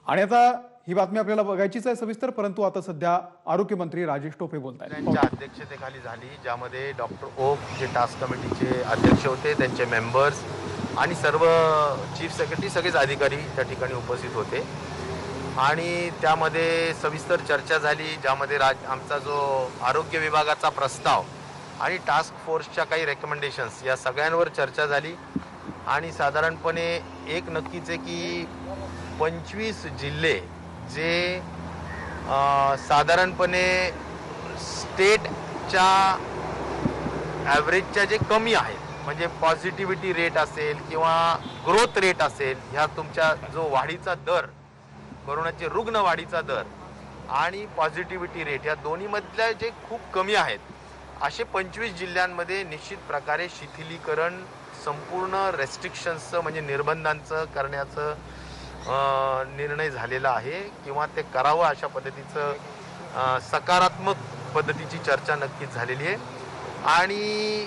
आणि आता ही बातमी आपल्याला बघायचीच आहे सविस्तर, परंतु आता सध्या आरोग्यमंत्री राजेश टोपे बोलतायत. त्यांच्या अध्यक्षतेखाली झाली, ज्यामध्ये डॉक्टर ओक जे टास्क कमिटीचे अध्यक्ष होते, त्यांचे मेंबर्स आणि सर्व चीफ सेक्रेटरी सगळेच अधिकारी त्या ठिकाणी उपस्थित होते आणि त्यामध्ये सविस्तर चर्चा झाली, ज्यामध्ये आमचा जो आरोग्य विभागाचा प्रस्ताव आणि टास्क फोर्सच्या काही रेकमेंडेशन्स या सगळ्यांवर चर्चा झाली आणि साधारणपणे एक नक्कीच आहे की 25 जिल्हे जे साधारणपणे स्टेटच्या ॲव्हरेजच्या जे कमी आहेत, म्हणजे पॉझिटिव्हिटी रेट असेल किंवा ग्रोथ रेट असेल, ह्या तुमच्या जो वाढीचा दर, कोरोनाचे रुग्ण वाढीचा दर आणि पॉझिटिव्हिटी रेट या दोन्हीमधल्या जे खूप कमी आहेत, असे 25 जिल्ह्यांमध्ये निश्चित प्रकारे शिथिलीकरण, संपूर्ण रेस्ट्रिक्शन्सचं म्हणजे निर्बंधांचं करण्याचं निर्णय झालेला आहे किंवा ते करावं अशा पद्धतीचं सकारात्मक पद्धतीची चर्चा नक्कीच झालेली आहे आणि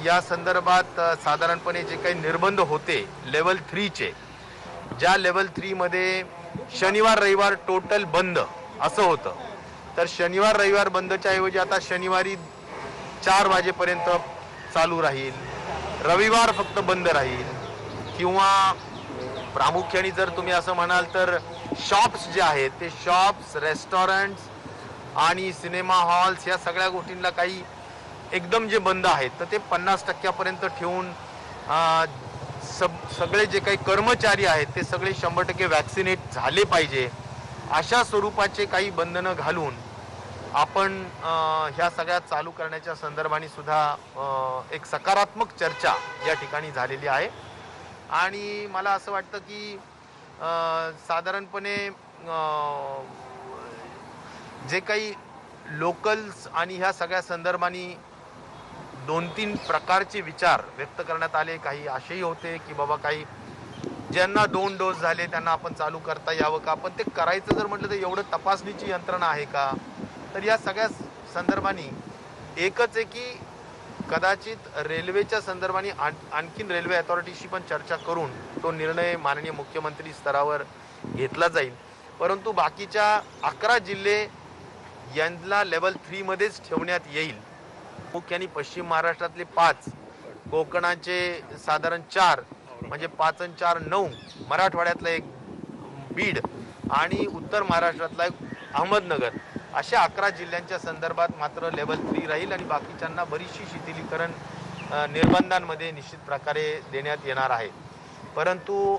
या संदर्भात साधारणपणे जे काही निर्बंध होते लेवल 3चे, ज्या लेवल 3मध्ये शनिवार रविवार टोटल बंद असं होतं, तर शनिवार रविवार बंदच्या ऐवजी आता शनिवारी 4 वाजेपर्यंत चालू राहील, रविवार फक्त बंद राहील किंवा प्रामुख्याने जर तुम्ही असं म्हणाल तर शॉप्स जे आहेत ते शॉप्स, रेस्टॉरंट्स आणि सिनेमा हॉल्स या सगळ्या गोष्टींना काही एकदम जे बंद आहेत तर ते 50% ठेवून सगळे जे काही कर्मचारी आहेत ते सगळे 100% वॅक्सिनेट झाले पाहिजे अशा स्वरूपाचे काही बंधनं घालून आपण ह्या सगळ्या चालू करण्याच्या संदर्भाने सुद्धा एक सकारात्मक चर्चा या ठिकाणी झालेली आहे आणि मला असं वाटतं की साधारणपणे जे काही लोकल्स आणि ह्या सगळ्या संदर्भाने 2-3 प्रकारचे विचार व्यक्त करण्यात आले. काही असेही होते की बाबा काही ज्यांना 2 डोस झाले त्यांना आपण चालू करता यावं का, पण ते करायचं जर म्हटलं तर एवढं तपासणीची यंत्रणा आहे का, तर या सगळ्या संदर्भाने एकच आहे की कदाचित रेल्वेच्या संदर्भाने आणखीन रेल्वे अथॉरिटीशी पण चर्चा करून तो निर्णय माननीय मुख्यमंत्री स्तरावर घेतला जाईल, परंतु बाकीच्या 11 जिल्हे यांना लेवल 3 मध्येच ठेवण्यात येईल. मुख्याने पश्चिम महाराष्ट्रातले 5, कोकणाचे साधारण 4 म्हणजे 5 आणि 4 9, मराठवाड्यातला 1 बीड आणि उत्तर महाराष्ट्रातला 1 अहमदनगर, अशा 11 जिल्ह्यांच्या संदर्भात मात्र लेवल 3 राहील आणि बाकीच्यांना बरीचशी शिथिलीकरण निर्बंधांमध्ये निश्चित प्रकारे देण्यात येणार आहे. परंतु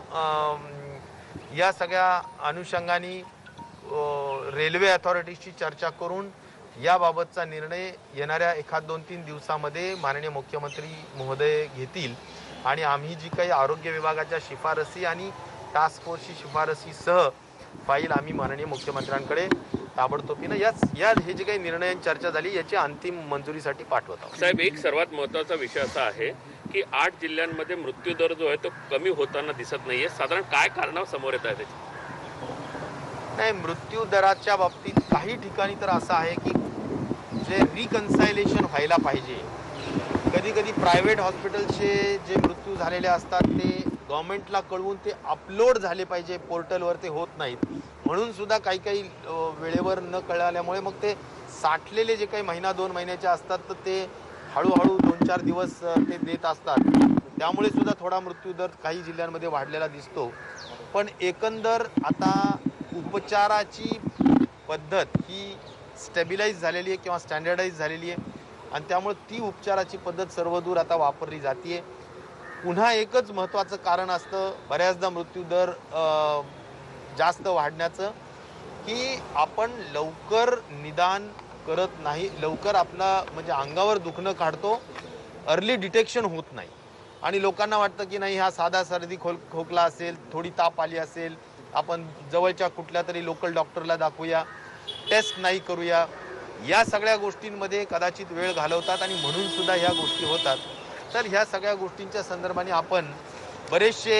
या सगळ्या अनुषंगाने रेल्वे अथॉरिटीशी चर्चा करून याबाबतचा निर्णय येणाऱ्या 1-2-3 दिवसामध्ये माननीय मुख्यमंत्री महोदय घेतील आणि आम्ही जी काही आरोग्य विभागाच्या शिफारसी आणि टास्क फोर्सची शिफारसीसह फाईल आम्ही माननीय मुख्यमंत्र्यांकडे ताबडतोबीनं या हे जे काही निर्णयांची चर्चा झाली याची अंतिम मंजुरीसाठी पाठवत आहोत. साहेब, एक सर्वात महत्त्वाचा विषय असा आहे की 8 जिल्ह्यांमध्ये मृत्यूदर जो आहे तो कमी होताना दिसत नाहीये. साधारण काय कारण समोर येत आहे त्याची? नाही, मृत्यू दराच्या बाबतीत काही ठिकाणी तर असं आहे की जे रिकन्सायलेशन व्हायला पाहिजे, कधी कधी प्रायव्हेट हॉस्पिटलचे जे मृत्यू झालेले असतात ते गव्हर्नमेंटला कळवून ते अपलोड झाले पाहिजे पोर्टलवर, ते होत नाहीत म्हणून सुद्धा काही काही वेळेवर न कळल्यामुळे मग ते साठलेले जे काही 1-2 महिन्याचे असतात तर ते हळूहळू 2-4 दिवस ते देत असतात, त्यामुळे सुद्धा थोडा मृत्यूदर काही जिल्ह्यांमध्ये वाढलेला दिसतो. पण एकंदर आता उपचाराची पद्धत ही स्टेबिलाइज झालेली आहे किंवा स्टँडर्डाइज झालेली आहे आणि त्यामुळे ती उपचाराची पद्धत सर्वदूर आता वापरली जाते. पुन्हा एकच महत्त्वाचं कारण असतं बऱ्याचदा मृत्यूदर जास्त वाढण्याचं की आपण लवकर निदान करत नाही, लवकर आपला म्हणजे अंगावर दुखणं काढतो, अर्ली डिटेक्शन होत नाही आणि लोकांना वाटतं की नाही हा साधा सर्दी खोकला असेल, थोडी ताप आली असेल, आपण जवळच्या कुठल्या तरी लोकल डॉक्टरला दाखवूया, टेस्ट नाही करूया, या सगळ्या गोष्टींमध्ये कदाचित वेळ घालवतात आणि म्हणून सुद्धा ह्या गोष्टी होतात. तर ह्या सगळ्या गोष्टींच्या संदर्भाने आपण बरेचसे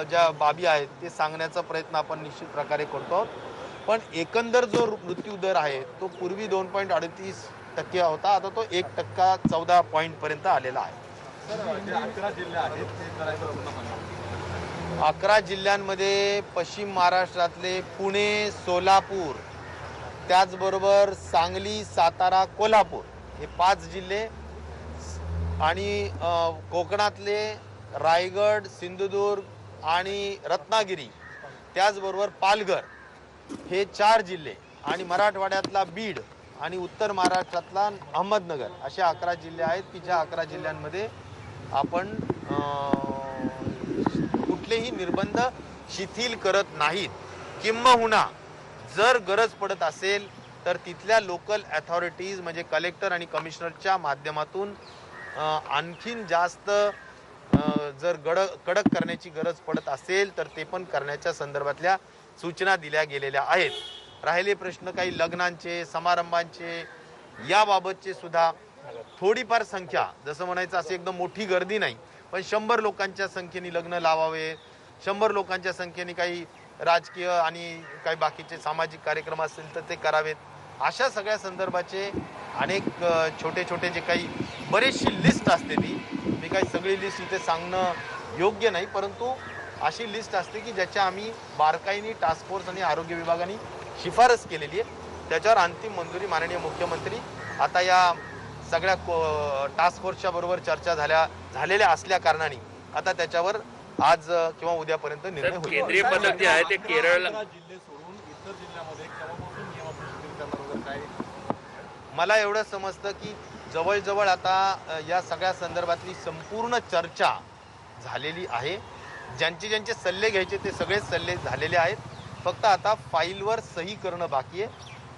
ज्या बाबी आहेत ते सांगण्याचा प्रयत्न आपण निश्चित प्रकारे करतो. पण एकंदर जो मृत्यू दर आहे तो पूर्वी 2.38% होता, आता तो 1% 14 पॉईंटपर्यंत आलेला आहे. 11 जिल्ह्यांमध्ये पश्चिम महाराष्ट्रातले पुणे, सोलापूर, त्याचबरोबर सांगली, सातारा, कोल्हापूर हे 5 जिल्हे आणि कोकणातले रायगड, सिंधुदुर्ग आणि रत्नागिरी, त्याचबरोबर पालघर हे 4 जिल्हे आणि मराठवाड्यातला बीड आणि उत्तर महाराष्ट्रातला अहमदनगर असे 11 जिल्हे आहेत की ज्या 11 जिल्ह्यांमध्ये आपण कुठलेही निर्बंध शिथिल करत नाहीत. किंबहुना जर गरज पडत असेल तर तिथल्या लोकल अथॉरिटीज म्हणजे कलेक्टर आणि कमिशनरच्या माध्यमातून आणखीन जास्त जर कडक करण्याची गरज पडत असेल तर ते पण करण्याच्या संदर्भातल्या सूचना दिल्या गेलेल्या आहेत. राहिले प्रश्न काही लग्नांचे, समारंभांचे, याबाबतचे सुद्धा थोडीफार संख्या, जसं म्हणायचं असे एकदम मोठी गर्दी नाही, पण 100 लोकांच्या संख्येने लग्न लावावे, 100 लोकांच्या संख्येने काही राजकीय आणि काही बाकीचे सामाजिक कार्यक्रम असतील तर ते करावेत. अशा सगळ्या संदर्भाचे अनेक छोटे छोटे जे काही बरीचशी लिस्ट असते, ती मी काही सगळी लिस्ट इथे सांगणं योग्य नाही, परंतु अशी लिस्ट असते की ज्याच्या आम्ही बारकाईने टास्क फोर्स आणि आरोग्य विभागाने शिफारस केलेली आहे. त्याच्यावर अंतिम मंजुरी माननीय मुख्यमंत्री आता या सगळ्या टास्क फोर्सच्या बरोबर चर्चा झालेल्या असल्या कारणाने आता त्याच्यावर आज किंवा उद्यापर्यंत निर्णय होईल. केंद्रीय पथक जे आहे ते केरळ जिल्हे सोडून इतर जिल्ह्यामध्ये केव्हापासून नियमावली शिथिल करणार वगैरे काय? मला एवढं समजतं की जवळजवळ आता या सगळ्या संदर्भातली संपूर्ण चर्चा झालेली आहे. ज्यांचे सल्ले घ्यायचे ते सगळेच सल्ले झालेले आहेत. फक्त आता फाईलवर सही करणं बाकी आहे.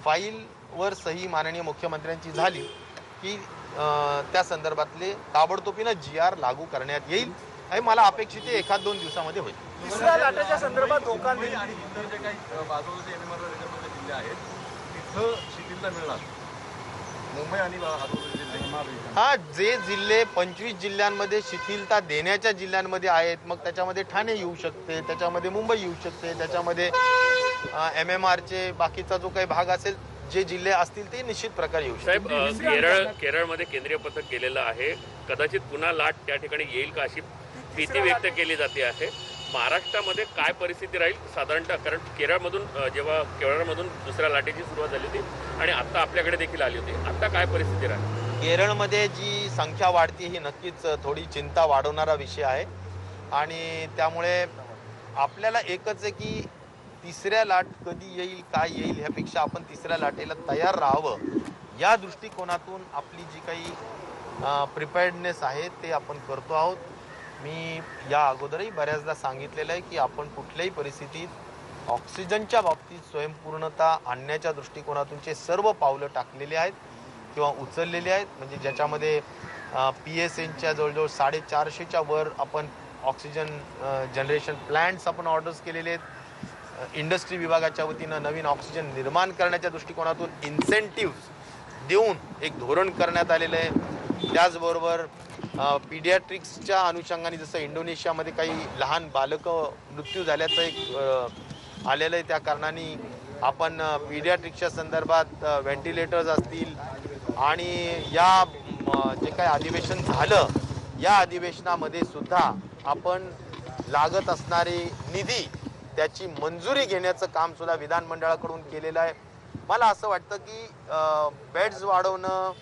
फाईलवर सही माननीय मुख्यमंत्र्यांची झाली की त्या संदर्भातले ताबडतोबीनं GR लागू करण्यात येईल आणि मला अपेक्षित आहे 1-2 दिवसामध्ये होईल. तिसऱ्या लाटेच्या संदर्भात धोका आणि इतर जे काही बाजूचे MMR जिल्हे आहेत तिथं शिथिलता मिळणार. मुंबई आणि हा, जे जिल्हे 25 जिल्ह्यांमध्ये शिथिलता देण्याच्या जिल्ह्यांमध्ये आहेत, मग त्याच्यामध्ये ठाणे येऊ शकते, त्याच्यामध्ये मुंबई येऊ शकते, त्याच्यामध्ये MMRचे बाकीचा जो काही भाग असेल, जे जिल्हे असतील ते निश्चित प्रकारे येऊ शकते. साहेब, केरळमध्ये केंद्रीय पथक गेलेलं आहे. कदाचित पुन्हा लाट त्या ठिकाणी येईल का अशी भीती व्यक्त केली जाते आहे. महाराष्ट्रामध्ये काय परिस्थिती राहील साधारणतः? कारण केरळमधून दुसऱ्या लाटेची सुरुवात झाली होती आणि आता आपल्याकडे देखील आली होती. आता काय परिस्थिती राहील? केरळमध्ये जी संख्या वाढते ही नक्कीच थोडी चिंता वाढवणारा विषय आहे आणि त्यामुळे आपल्याला एकच आहे की तिसऱ्या लाट कधी येईल, काय येईल, ह्यापेक्षा आपण तिसऱ्या लाटेला तयार राहावं या दृष्टिकोनातून आपली जी काही प्रिपेअर्डनेस आहे ते आपण करतो आहोत. मी या अगोदरही बऱ्याचदा सांगितलेलं आहे की आपण कुठल्याही परिस्थितीत ऑक्सिजनच्या बाबतीत स्वयंपूर्णता आणण्याच्या दृष्टिकोनातूनचे सर्व पावलं टाकलेली आहेत किंवा उचललेले आहेत. म्हणजे ज्याच्यामध्ये PSNच्या जवळजवळ 450च्या वर आपण ऑक्सिजन जनरेशन प्लॅन्ट्स आपण ऑर्डर्स केलेले आहेत. इंडस्ट्री विभागाच्या वतीनं नवीन ऑक्सिजन निर्माण करण्याच्या दृष्टिकोनातून इन्सेंटिव्स देऊन एक धोरण करण्यात आलेलं आहे. त्याचबरोबर पीडियाट्रिक्सच्या अनुषंगाने जसं इंडोनेशियामध्ये काही लहान बालकं मृत्यू झाल्याचं एक आलेलं आहे, त्या कारणाने आपण पीडियाट्रिक्सच्या संदर्भात व्हेंटिलेटर्स असतील आणि या जे काही अधिवेशन झालं या अधिवेशनामध्ये सुद्धा आपण लागत असणारी निधी त्याची मंजुरी घेण्याचं काम सुद्धा विधानमंडळाकडून केलेलं आहे. मला असं वाटतं की बेड्स वाढवणं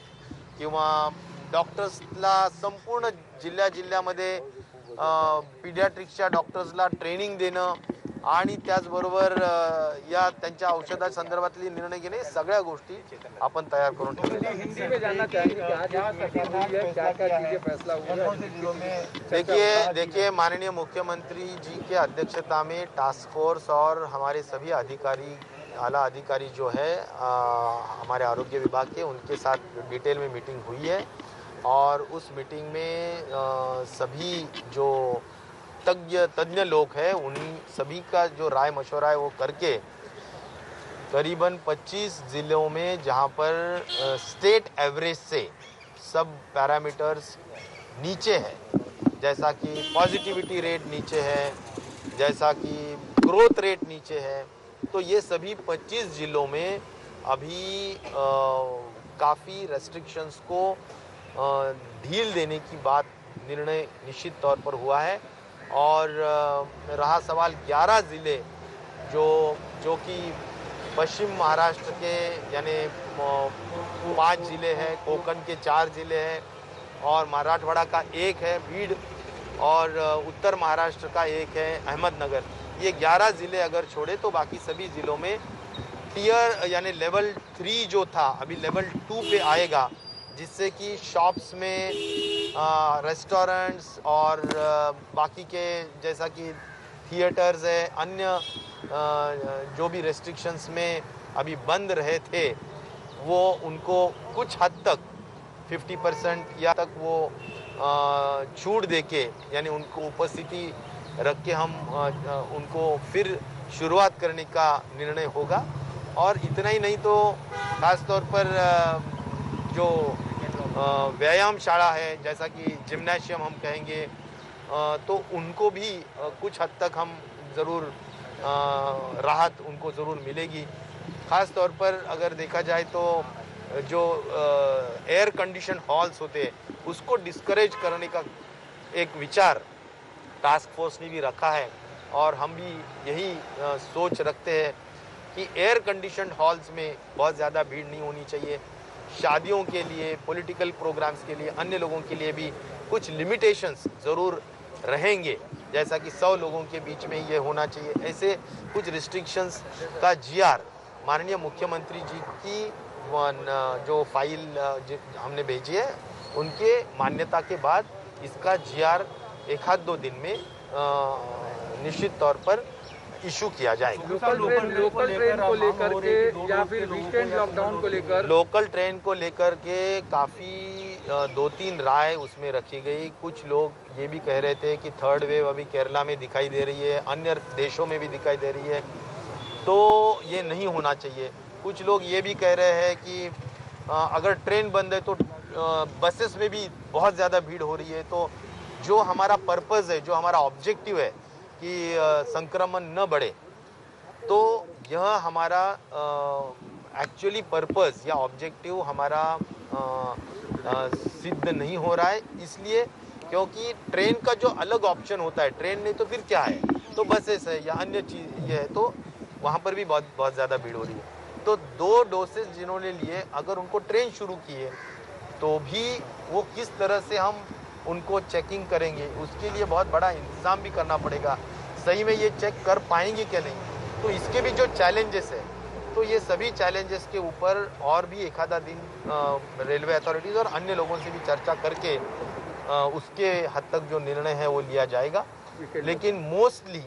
किंवा डॉक्टर्सला संपूर्ण जिल्ह्यामध्ये पीडियाट्रिक्सच्या डॉक्टर्सला ट्रेनिंग देणं आणि त्याचबरोबर या त्यांच्या औषधासंदर्भातले निर्णय घेणे, सगळ्या गोष्टी आपण तयार करून देखिए माननीय मुख्यमंत्री जी के अध्यक्षता में टास्क फोर्स और हमारे सभी अधिकारी, आला अधिकारी जो है हमारे आरोग्य विभाग के, उनके साथ डिटेल में मीटिंग हुई है और उस मीटिंग में सभी जो तज्ञ लोग हैं उन्हीं सभी का जो राय मशवरा है वो करके करीबन 25 ज़िलों में जहां पर स्टेट एवरेज से सब पैरामीटर्स नीचे है, जैसा कि पॉजिटिविटी रेट नीचे है, जैसा कि ग्रोथ रेट नीचे है, तो ये सभी 25 ज़िलों में अभी काफ़ी रेस्ट्रिक्शंस को ढील देने की बात निर्णय निश्चित तौर पर हुआ है और रहा सवाल 11 ज़िले जो कि पश्चिम महाराष्ट्र के यानी 5 ज़िले हैं, कोंकण के 4 ज़िले हैं और मराठवाड़ा का 1 है बीड और उत्तर महाराष्ट्र का 1 है अहमदनगर। ये 11 ज़िले अगर छोड़े तो बाकी सभी ज़िलों में टीयर यानी लेवल 3 जो था अभी लेवल 2 पे आएगा, जिससे कि शॉप्स में रेस्टोरेंट्स और बाकी के जैसा कि थिएटर्स है, अन्य जो भी रेस्ट्रिक्शंस में अभी बंद रहे थे वो उनको कुछ हद तक 50% या तक वो छूट देके यानी उनको उपस्थिति रख के हम उनको फिर शुरुआत करने का निर्णय होगा। और इतना ही नहीं तो खास तौर पर जो व्यायाम शाला है जैसा कि जिम्नेशियम हम कहेंगे तो उनको भी कुछ हद तक हम ज़रूर राहत उनको ज़रूर मिलेगी। ख़ास तौर पर अगर देखा जाए तो जो एयर कंडीशन हॉल्स होते हैं उसको डिस्करेज करने का एक विचार टास्क फोर्स ने भी रखा है और हम भी यही सोच रखते हैं कि एयर कंडीशन हॉल्स में बहुत ज़्यादा भीड़ नहीं होनी चाहिए। शादियों के लिए, पॉलिटिकल प्रोग्राम्स के लिए, अन्य लोगों के लिए भी कुछ लिमिटेशंस ज़रूर रहेंगे, जैसा कि 100 लोगों के बीच में ये होना चाहिए। ऐसे कुछ रिस्ट्रिक्शंस का जीआर माननीय मुख्यमंत्री जी की जो फाइल हमने भेजी है उनके मान्यता के बाद इसका जीआर 1-2 दिन में निश्चित तौर पर इशू किया जाएगा। लोकल ट्रेन को लेकर के या फिर वीकेंड लॉकडाउन को लेकर लोकल ट्रेन को लेकर के काफ़ी 2-3 राय उसमें रखी गई। कुछ लोग ये भी कह रहे थे कि थर्ड वेव अभी केरला में दिखाई दे रही है, अन्य देशों में भी दिखाई दे रही है, तो ये नहीं होना चाहिए। कुछ लोग ये भी कह रहे हैं कि अगर ट्रेन बंद है तो बसेस में भी बहुत ज़्यादा भीड़ हो रही है। तो जो हमारा पर्पज़ है, जो हमारा ऑब्जेक्टिव है कि संक्रमण न बढ़े, तो यह हमारा एक्चुअली पर्पज़ या ऑब्जेक्टिव हमारा सिद्ध नहीं हो रहा है, इसलिए क्योंकि ट्रेन का जो अलग ऑप्शन होता है, ट्रेन नहीं तो फिर क्या है, तो बसेस है या अन्य चीज़ ये है, तो वहाँ पर भी बहुत ज़्यादा भीड़ हो रही है। तो 2 डोसेज जिन्होंने लिए अगर उनको ट्रेन शुरू की है तो भी वो किस तरह से हम उनको चेकिंग करेंगे, उसके लिए बहुत बड़ा इंतज़ाम भी करना पड़ेगा। सही में ये चेक कर पाएंगे क्या नहीं, तो इसके भी जो चैलेंजेस है, तो ये सभी चैलेंजेस के ऊपर और भी 1-आधा दिन रेलवे अथॉरिटीज़ और अन्य लोगों से भी चर्चा करके उसके हद तक जो निर्णय है वो लिया जाएगा। लेकिन मोस्टली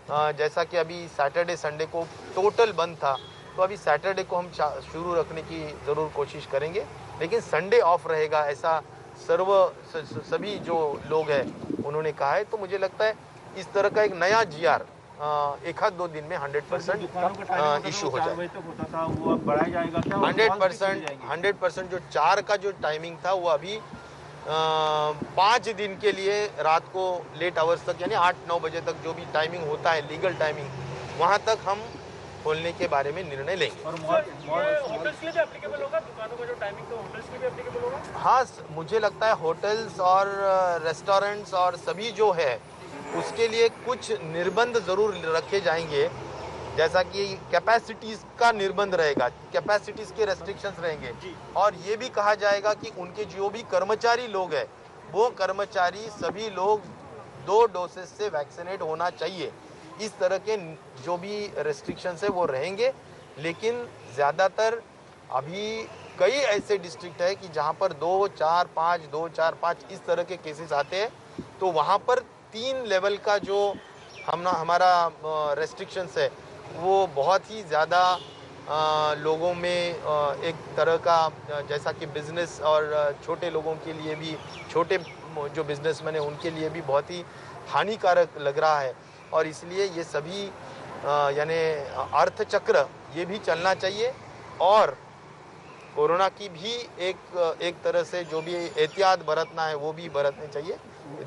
जैसा कि अभी सैटरडे संडे को टोटल बंद था, तो अभी सैटरडे को हम शुरू रखने की ज़रूर कोशिश करेंगे, लेकिन संडे ऑफ रहेगा ऐसा सभी जो लोग हैं उन्होंने कहा है। तो मुझे लगता है इस तरह का एक नया जीआर 1-2 दिन में 100% इशू हो जाए। 100% जो 4 का जो टाइमिंग था वो अभी 5 दिन के लिए रात को लेट आवर्स तक यानी 8-9 बजे तक जो भी टाइमिंग होता है लीगल टाइमिंग, वहाँ तक हम खोलने के बारे में निर्णय लेंगे। और होटल्स के लिए भी एप्लीकेबल होगा? दुकानों का जो टाइमिंग तो होटल्स के लिए भी एप्लीकेबल होगा? हाँ, मुझे लगता है होटल्स और रेस्टोरेंट्स और सभी जो है उसके लिए कुछ निर्बंध ज़रूर रखे जाएंगे, जैसा कि कैपेसिटीज़ का निर्बंध रहेगा, कैपेसिटीज़ के रेस्ट्रिक्शंस रहेंगे और ये भी कहा जाएगा कि उनके जो भी कर्मचारी लोग हैं वो कर्मचारी सभी लोग 2 डोसेज से वैक्सीनेट होना चाहिए। इस तरह के जो भी रेस्ट्रिक्शंस है वो रहेंगे, लेकिन ज़्यादातर अभी कई ऐसे डिस्ट्रिक्ट है कि जहाँ पर 2-4-5 इस तरह के केसेस आते हैं, तो वहाँ पर 3 लेवल का जो हमारा रेस्ट्रिक्शंस है वो बहुत ही ज़्यादा लोगों में एक तरह का जैसा कि बिज़नेस और छोटे लोगों के लिए भी, छोटे जो बिजनेसमैन है उनके लिए भी बहुत ही हानिकारक लग रहा है और इसलिए ये सभी यानी अर्थचक्र ये भी चलना चाहिए और कोरोना की भी एक तरह से जो भी एहतियात बरतना है वो भी बरतनी चाहिए।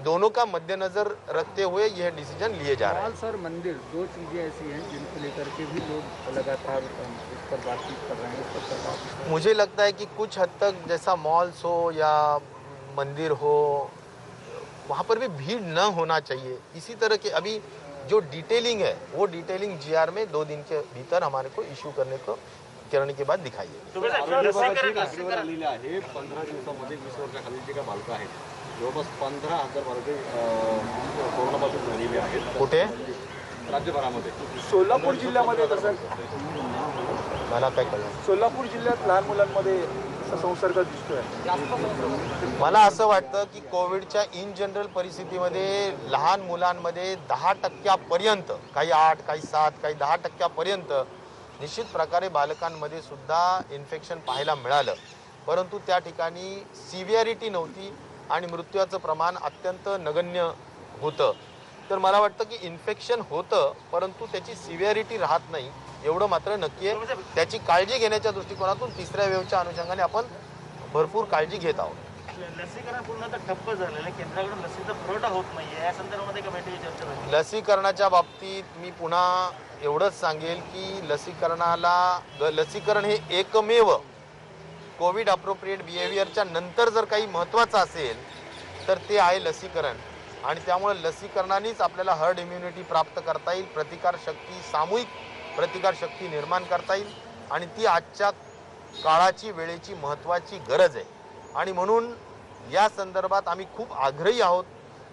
दोनों का मद्देनजर रखते हुए यह डिसीजन लिए जा रहे हैं। सर, मंदिर 2 चीज़ें ऐसी हैं जिनको लेकर के भी लोग लगातार इस पर बातचीत कर रहे हैं, इस पर मुझे लगता है कि कुछ हद तक जैसा मॉल्स हो या मंदिर हो वहाँ पर भी भीड़ न होना चाहिए। इसी तरह के अभी जो डिटेलिंग है वो डिटेलिंग जीआर में 2 दिन के भीतर हमारे को इश्यू करने के बाद दिखाई देगी। आरोग्य विभागाची आकडेवारी आलेली आहे 15 दिवसामध्ये 20 वर्षाखाली जे काही बालकं आहेत जवळपास 15,000 बालके कोरोनापासून झालेली आहेत कुठे? राज्यभरामध्ये। सोलापूर जिल्ह्यामध्ये तसं मला काय कळलं? सोलापूर जिल्ह्यात लहान मुलांमध्ये असा संसर्ग दिसतोय। मला असं वाटतं की कोविडच्या इन जनरल परिस्थितीमध्ये लहान मुलांमध्ये 10% काही 8, काही 7, काही 10% निश्चित प्रकारे बालकांमध्ये सुद्धा इन्फेक्शन पाहायला मिळालं, परंतु त्या ठिकाणी सिव्हिअरिटी नव्हती आणि मृत्यूचं प्रमाण अत्यंत नगण्य होतं। तर मला वाटतं की इन्फेक्शन होतं परंतु त्याची सिव्हिअरिटी राहत नाही एवढं मात्र नक्की आहे। त्याची काळजी घेण्याच्या दृष्टिकोनातून तिसऱ्या वेव्हच्या अनुषंगाने आपण भरपूर काळजी घेत आहोत। लसीकरण पूर्ण ठप्प झालेलं आहे, केंद्राकडून लसीचा पुरवठा होत नाहीये, या संदर्भामध्ये कमिटीची चर्चा झाली। लसीकरणाच्या बाबतीत मी पुन्हा एवढंच सांगेल की लसीकरण हे एकमेव कोविड अप्रोप्रिएट बिहेवियरच्या नंतर जर काही महत्त्वाचं असेल तर ते आहे लसीकरण, आणि त्यामुळे लसीकरणानेच आपल्याला हर्ड इम्युनिटी प्राप्त करता येईल, प्रतिकारशक्ती, सामूहिक प्रतिकारशक्ती निर्माण करता येईल, आणि ती आजच्या काळाची वेळेची महत्त्वाची गरज आहे। आणि म्हणून या संदर्भात आम्ही खूप आग्रही आहोत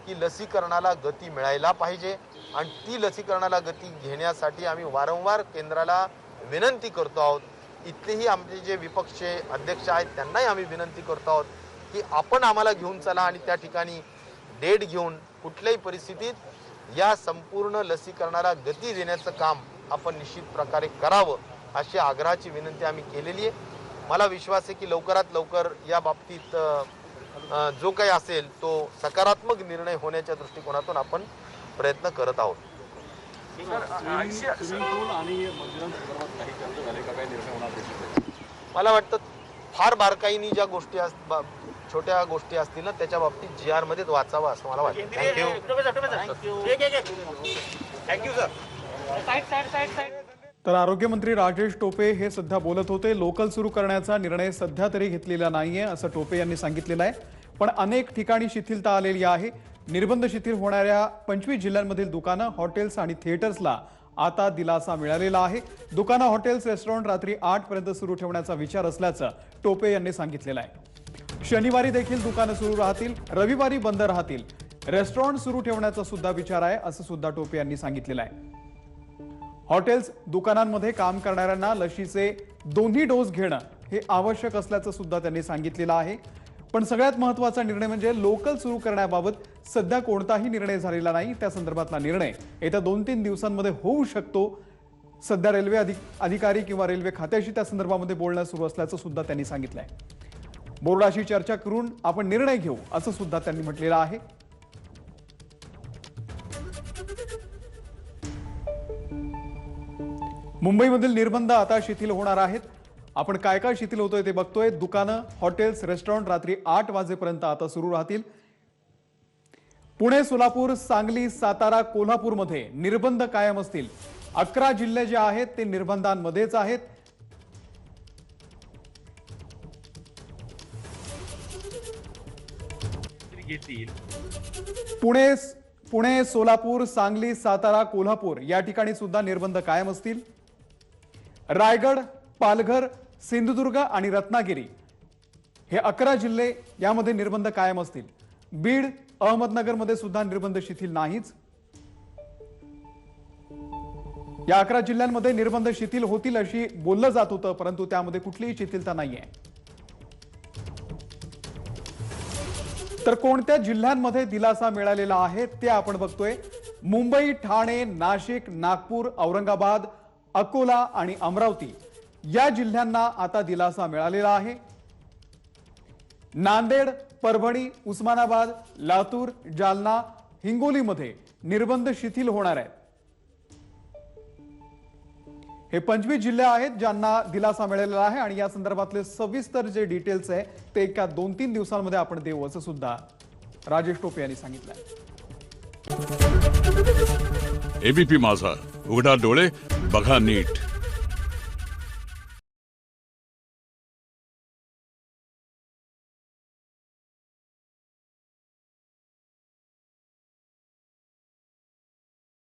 की लसीकरणाला गती मिळायला पाहिजे, आणि ती लसीकरणाला गती घेण्यासाठी आम्ही वारंवार केंद्राला विनंती करतो आहोत। इथलेही आमचे जे विपक्षचे अध्यक्ष आहेत त्यांनाही आम्ही विनंती करतो आहोत की आपण आम्हाला घेऊन चला आणि त्या ठिकाणी डेट घेऊन कुठल्याही परिस्थितीत या संपूर्ण लसीकरणाला गती देण्याचं काम आपण निश्चित प्रकारे करावं अशी आग्रहाची विनंती आम्ही केलेली आहे। मला विश्वास आहे की लवकरात लवकर या बाबतीत जो काही असेल तो सकारात्मक निर्णय होण्याच्या दृष्टिकोनातून आपण प्रयत्न करत आहोत। स्विमिंग पूल आणि मंदिरांसंदर्भात काही चर्चा झाली का? काही निर्णय होणार दिसत? मला वाटतं फार बारकाईने ज्या गोष्टी छोट्या गोष्टी असतील ना त्याच्या बाबतीत जीआर मध्येच वाचावं असं मला वाटतं। Thank you sir. तर आरोग्यमंत्री राजेश टोपे हे सध्या बोलत होते। लोकल सुरू करण्याचा निर्णय सध्या तरी घेतलेला नाहीये असं टोपे यांनी सांगितलेलं आहे, पण अनेक ठिकाणी शिथिलता आलेली आहे। निर्बंध शिथिल होणाऱ्या 25 जिल्ह्यांमधील दुकानं, हॉटेल्स आणि थिएटर्सला आता दिलासा मिळालेला आहे। दुकानं, हॉटेल्स, रेस्टॉरंट रात्री 8 पर्यंत सुरू ठेवण्याचा विचार असल्याचं टोपे यांनी सांगितलेलं आहे। शनिवारी देखील दुकानं सुरू राहतील, रविवारी बंद राहतील, रेस्टॉरंट सुरू ठेवण्याचा सुद्धा विचार आहे असं सुद्धा टोपे यांनी सांगितलेलं आहे। हॉटेल्स, दुकानांमध्ये काम करणाऱ्यांना लशीचे 2 डोस घेणं हे आवश्यक असल्याचं सुद्धा त्यांनी सांगितलेलं आहे। पण सगळ्यात महत्त्वाचा निर्णय म्हणजे लोकल सुरू करण्याबाबत सध्या कोणताही निर्णय झालेला नाही। त्या संदर्भातला निर्णय येत्या 2-3 दिवसांमध्ये होऊ शकतो। सध्या रेल्वे अधिकारी किंवा रेल्वे खात्याशी त्या संदर्भामध्ये बोलणं सुरू असल्याचं सुद्धा त्यांनी सांगितलंय। बोर्डाशी चर्चा करून आपण निर्णय घेऊ असं सुद्धा त्यांनी म्हटलेलं आहे। मुंबईमधील निर्बंध आता शिथिल होणार आहेत। आपण काय काय शिथिल होतोय ते बघतोय। दुकानं, हॉटेल्स, रेस्टॉरंट रात्री 8 वाजेपर्यंत आता सुरू राहतील। पुणे, सोलापूर, सांगली, सातारा, कोल्हापूरमध्ये निर्बंध कायम असतील। 11 जिल्हे जे आहेत ते निर्बंधांमध्येच आहेत। पुणे, सोलापूर, सांगली, सातारा, कोल्हापूर या ठिकाणी सुद्धा निर्बंध कायम असतील। रायगड, पालघर, सिंधुदुर्ग आणि रत्नागिरी हे 11 जिल्हे यामध्ये निर्बंध कायम असतील। बीड, अहमदनगरमध्ये सुद्धा निर्बंध शिथिल नाहीच। या 11 जिल्ह्यांमध्ये निर्बंध शिथिल होतील अशी बोललं जात होतं, परंतु त्यामध्ये कुठलीही शिथिलता नाहीये। तर कोणत्या जिल्ह्यांमध्ये दिलासा मिळालेला आहे ते आपण बघतोय। मुंबई, ठाणे, नाशिक, नागपूर, औरंगाबाद, अकोला आणि अमरावती या जिल्ह्यांना आता दिलासा मिळालेला आहे। नांदेड, परभणी, उस्मानाबाद, लातूर, जालना, हिंगोलीमध्ये निर्बंध शिथिल होणार आहेत। हे 25 जिल्हे आहेत ज्यांना दिलासा मिळालेला आहे, आणि या संदर्भातले सविस्तर जे डिटेल्स आहे ते एका 2-3 दिवसांमध्ये आपण देऊ असं सुद्धा राजेश टोपे यांनी सांगितलं। एबीपी माझा, उघडा डोळे बघा नीट।